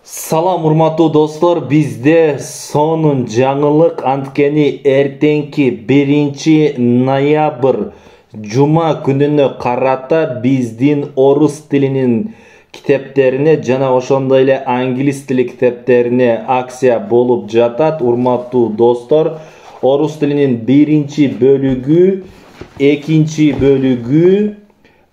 Салам урматтуу достор, бизде сонун жаңылык анткени эртеңки 1 ноябрь жума күнүнө карата биздин орус тилинин китептерине жана ошондой эле англис тили китептерине акция болуп жатат. Урматтуу достор, орус тилинин 1-бөлүгү, 2-бөлүгү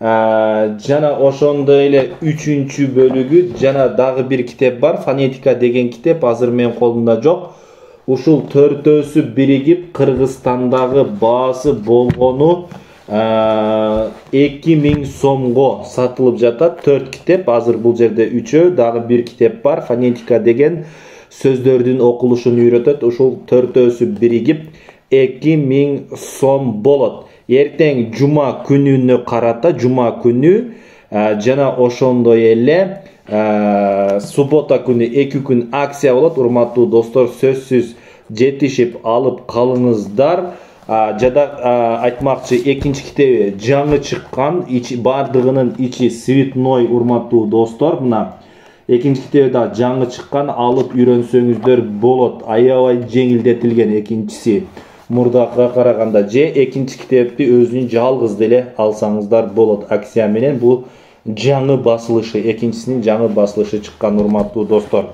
жана ошондой эле 3-бөлүгү жана дагы бир китеп бар, фонетика деген китеп, азыр менин колумда жок. Ушул төртөөсү биригип Кыргызстандагы баасы болгону 2000 сомго сатылып жатат. 4 китеп, азыр бул жерде 3, дагы бир китеп бар, фонетика деген сөздөрдүн окулушун үйрөтөт. Ушул төртөөсү биригип 2000 сом болот. Эртең жума күнүнө карата, жума күнү жана ошондой эле суббота күнү 2 күн акция болот. Урматтуу достор, сөзсүз жетишип алып калыңыздар. Жада айтмакчы, экинчи китеби жаңы чыккан, бардыгынын ичи цветной. Урматтуу достор, мына экинчи китеби да жаңы чыккан, алып үйрөнсөңүздөр болот. Аябай жеңилдетилген экинчиси мурдага караганда, же экинчи китепти өзүнүн жалгыз деле алсаңыздар болот акция менен. Бул жаңы басылышы, экинчисинин жаңы басылышы чыккан, урматтуу достор.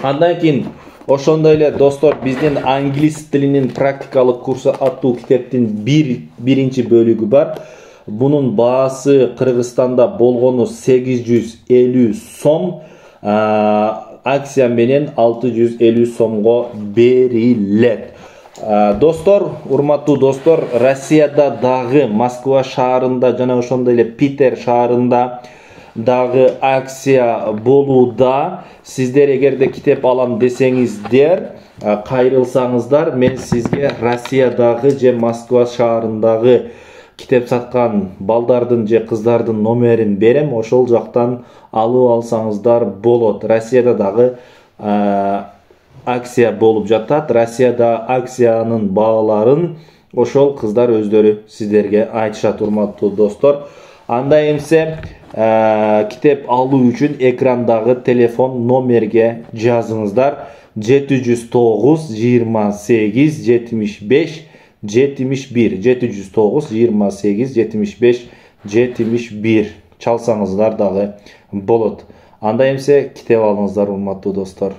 Андан кийин ошондой эле достор, биздин англис тилинин практикалык курсу аттуу китептин 1 бөлүгү бар. Бунун баасы Кыргызстанда болгону 850 сом, акция менен 650 сомго берилет. Достор, урматтуу достор, Россияда дагы Москва шаарында жана ошондой эле Питер шаарында дагы акция болууда. Сиздер эгерде китеп алам десеңиздер, кайрылсаңыздар, мен сизге Россиядагы же Москва шаарындагы китеп саткан балдардын же кыздардын номерин берем. Ошол жактан алып алсаңыздар болот. Россияда дагы акция болуп жатат. Россияда акциянын бааларын ошол кыздар өздөрү сиздерге айтышат, урматтуу достор. Анда эмсе китеп алуу үчүн экрандагы телефон номерге жазыңыздар. 709 28 75 71, 709 28 75 71 чалсаңыздар дагы болот. Анда эмсе китеп алыңыздар, урматтуу достор.